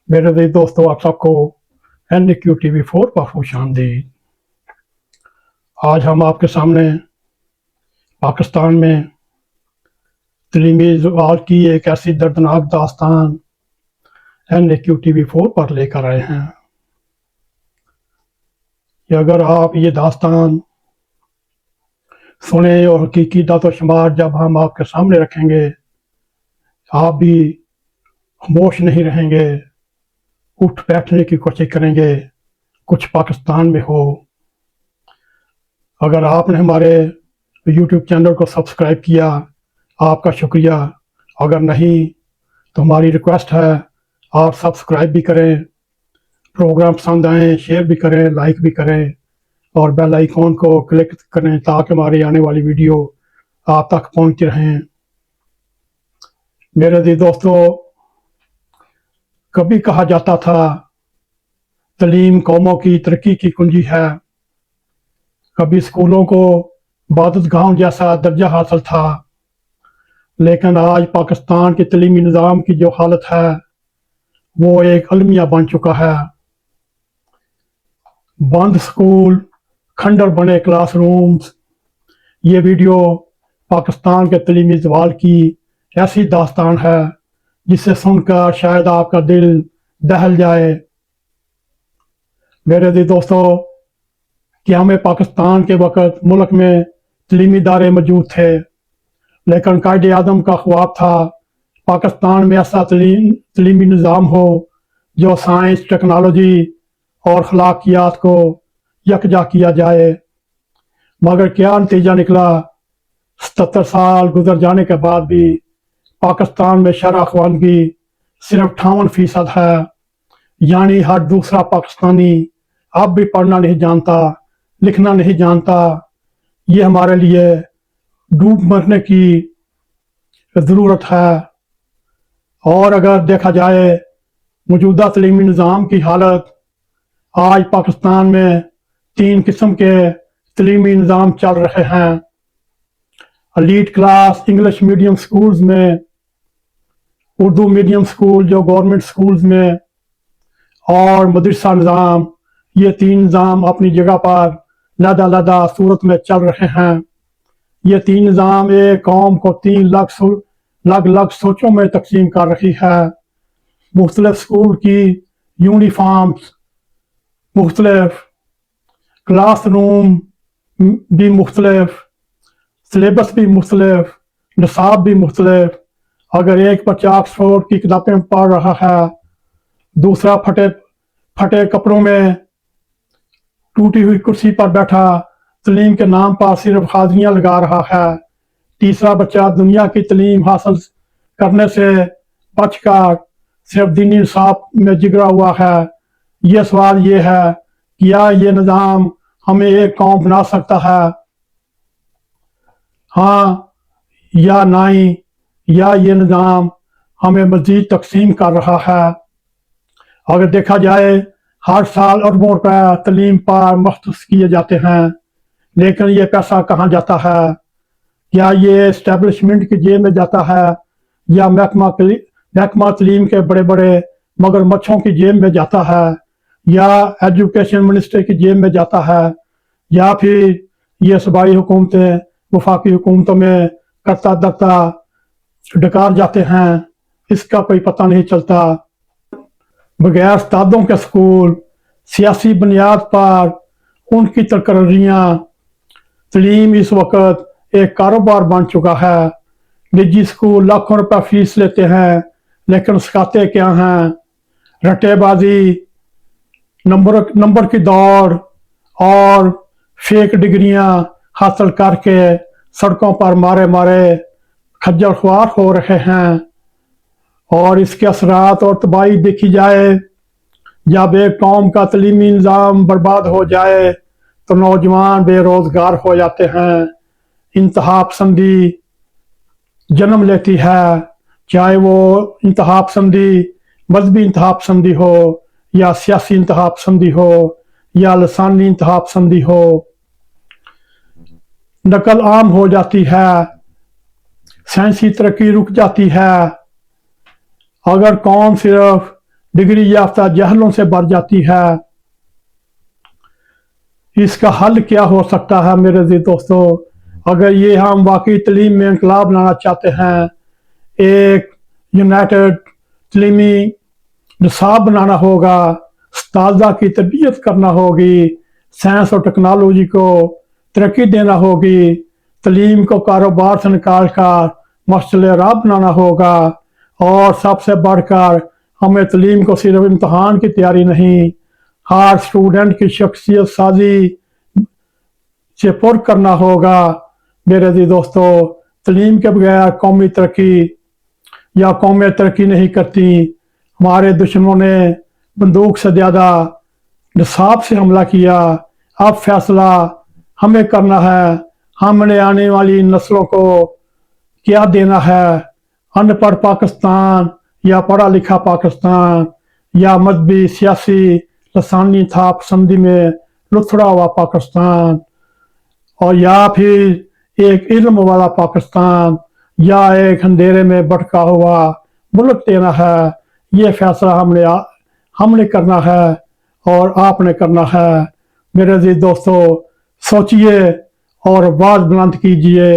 मेरे अजीज दोस्तों, आप सबको NQTV4 पर खुशामदीद। आज हम आपके सामने पाकिस्तान में तलीमी ज़वाल की एक ऐसी दर्दनाक दास्तान NQTV4 पर लेकर आए हैं कि अगर आप ये दास्तान सुने और हकीकी दातो-शुमार जब हम आपके सामने रखेंगे, आप भी खामोश नहीं रहेंगे, उठ बैठने की कोशिश करेंगे, कुछ पाकिस्तान में हो। अगर आपने हमारे YouTube चैनल को सब्सक्राइब किया, आपका शुक्रिया। अगर नहीं तो हमारी रिक्वेस्ट है आप सब्सक्राइब भी करें, प्रोग्राम पसंद आए शेयर भी करें, लाइक भी करें और बेल आइकॉन को क्लिक करें ताकि हमारी आने वाली वीडियो आप तक पहुंचती रहें। मेरे अजीज दोस्तों, कभी कहा जाता था तालीम कौमों की तरक्की की कुंजी है। कभी स्कूलों को इबादतगाहों जैसा दर्जा हासिल था, लेकिन आज पाकिस्तान के तालीमी निज़ाम की जो हालत है वो एक अलमिया बन चुका है। बंद स्कूल, खंडर बने क्लासरूम्स। ये वीडियो पाकिस्तान के तालीमी ज़वाल की ऐसी दास्तान है जिसे सुनकर शायद आपका दिल दहल जाए। मेरे अजीज दोस्तों, क़याम पाकिस्तान के वक़्त मुल्क में तालीमी इदारे मौजूद थे, लेकिन कायदे आज़म का ख्वाब था पाकिस्तान में ऐसा तालीमी निज़ाम हो जो साइंस, टेक्नोलॉजी और अखलाकियात को यकजा किया जाए। मगर क्या नतीजा निकला? 77 साल गुजर जाने के बाद भी पाकिस्तान में शरह ख़वानगी सिर्फ 58% है, यानी हर दूसरा पाकिस्तानी अब भी पढ़ना नहीं जानता, लिखना नहीं जानता। ये हमारे लिए डूब मरने की ज़रूरत है। और अगर देखा जाए मौजूदा तालीमी निज़ाम की हालत, आज पाकिस्तान में 3 किस्म के तालीमी निज़ाम चल रहे हैं। Elite class English medium schools में, उर्दू मीडियम स्कूल जो गवर्नमेंट स्कूल्स में, और मदरसा निज़ाम। ये 3 निज़ाम अपनी जगह पर लदा सूरत में चल रहे हैं। ये 3 निज़ाम एक कौम को 3 अलग सोचों में तकसीम कर रही है। मुख्तलिफ स्कूल की यूनिफॉर्म्स मुख्तलिफ, क्लासरूम भी मुख्तलिफ, सिलेबस भी मुख्तलिफ, निसाब भी मुख्तलिफ। अगर एक बच्चा ऑक्सफोर्ड की किताबें पढ़ रहा है, दूसरा फटे कपड़ों में टूटी हुई कुर्सी पर बैठा तालीम के नाम पर सिर्फ हाजिरियाँ लगा रहा है, तीसरा बच्चा दुनिया की तालीम हासिल करने से बचकर सिर्फ दीनी इंसाफ में जिगरा हुआ है। ये सवाल ये है, क्या ये निज़ाम हमें एक कौम बना सकता है? हाँ या नहीं, या ये निज़ाम हमें मज़ीद तकसीम कर रहा है? अगर देखा जाए हर साल अरबों रुपए तालीम पर मख्सूस किए जाते हैं, लेकिन ये पैसा कहाँ जाता है? क्या ये इस्टेब्लिशमेंट की जेब में जाता है या महकमा तालीम के बड़े बड़े मगरमच्छों की जेब में जाता है, या एजुकेशन मिनिस्टर की जेब में जाता है, या फिर ये सूबाई हुकूमतें वफाकी हुकूमतों में करता धरता डकार जाते हैं? इसका कोई पता नहीं चलता। बगैर उस्तादों के स्कूल, सियासी बुनियाद पर उनकी तकर्रियाँ, तालीम इस वक्त एक कारोबार बन चुका है। निजी स्कूल लाखों रुपए फीस लेते हैं, लेकिन सिखाते क्या हैं? रट्टेबाजी, नंबर की दौड़ और फेक डिग्रियां हासिल करके सड़कों पर मारे खज्जल ख्वार हो रहे हैं। और इसके असरात और तबाही देखी जाए, जब एक कौम का तालीमी निज़ाम बर्बाद हो जाए तो नौजवान बेरोजगार हो जाते हैं। इंतहा पसंदी जन्म लेती है, चाहे वो इंतहा पसंदी मजहबी इंतहा पसंदी हो, या सियासी इंतहा पसंदी हो, या लसानी इंतहा पसंदी हो। नकल आम हो जाती है, साइंसी तरक्की रुक जाती है। अगर कौम सिर्फ डिग्री याफ्ता जहलों से भर जाती है। इसका हल क्या हो सकता है मेरे अजीज दोस्तों? अगर ये हम वाकई तलीम में इनकलाब लाना चाहते हैं, एक यूनाइटेड तलीमी निसाब बनाना होगा, उस्तादा की तरबियत करना होगी, साइंस और टेक्नोलॉजी को तरक्की देना होगी, तलीम को कारोबार से निकाल कर मसल राह बनाना होगा, और सबसे बढ़कर हमें तलीम को सिर्फ इम्तहान की तैयारी नहीं, हर स्टूडेंट की शख्सियत साजी से पुर करना होगा। मेरे अजीज दोस्तों, तलीम के बगैर कौमी तरक्की या कौमें तरक्की नहीं करती। हमारे दुश्मनों ने बंदूक से ज़्यादा निसाब से हमला किया। अब फैसला हमें करना है, हमने आने वाली नस्लों को क्या देना है? अनपढ़ पाकिस्तान या पढ़ा लिखा पाकिस्तान, या मजहबी सियासी लसानी था पसंदी में लुथड़ा हुआ पाकिस्तान, और या फिर एक इल्म वाला पाकिस्तान, या एक अंधेरे में भटका हुआ मुल्क देना है? ये फैसला हमने करना है और आपने करना है। मेरे अजीज दोस्तों, सोचिए और आवाज बुलंद कीजिए।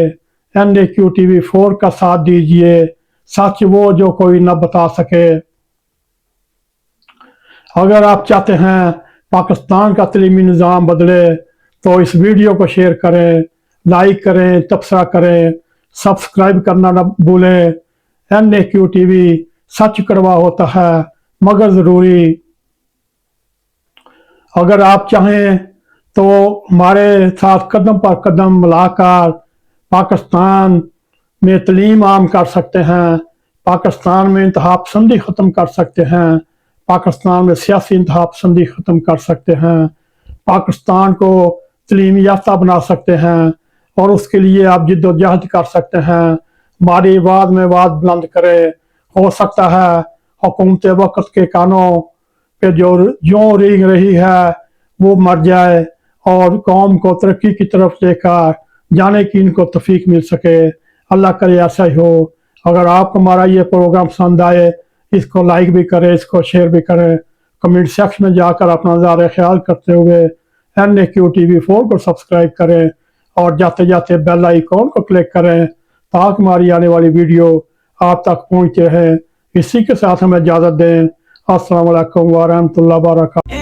NAQ TV4 का साथ दीजिए। सच वो जो कोई न बता सके। अगर आप चाहते हैं पाकिस्तान का तलीमी निज़ाम बदले तो इस वीडियो को शेयर करें, लाइक करें, तबसरा करें, सब्सक्राइब करना न भूलें। NAQ TV सच कड़वा होता है मगर ज़रूरी। अगर आप चाहें तो हमारे साथ कदम पर कदम मिलाकर पाकिस्तान में तलीम आम कर सकते हैं, पाकिस्तान में इंतहा पसंदी ख़त्म कर सकते हैं, पाकिस्तान में सियासी इंतहा पसंदी ख़त्म कर सकते हैं, पाकिस्तान को तलीम याफ्ता बना सकते हैं, और उसके लिए आप जिद्दोजहद कर सकते हैं। हमारी आवाज़ में आवाज़ बुलंद करें। हो सकता है हुकूमत वक्त के कानों पे जो रेंग रही है वो मर जाए और कौम को तरक्की की तरफ लेकर जाने की इनको तौफीक मिल सके। अल्लाह करे ऐसा ही हो। अगर आपको हमारा ये प्रोग्राम पसंद आए, इसको लाइक भी करें, इसको शेयर भी करें, कमेंट सेक्शन में जाकर अपना ज़ाहिर ख्याल करते हुए NAQ TV4 को सब्सक्राइब करें, और जाते जाते बेल आइकॉन को क्लिक करें ताकि हमारी आने वाली वीडियो आप तक पहुँचते रहे। इसी के साथ हमें इजाज़त दें। अस्सलाम वालेकुम व रहमतुल्लाहि व बरकातहू।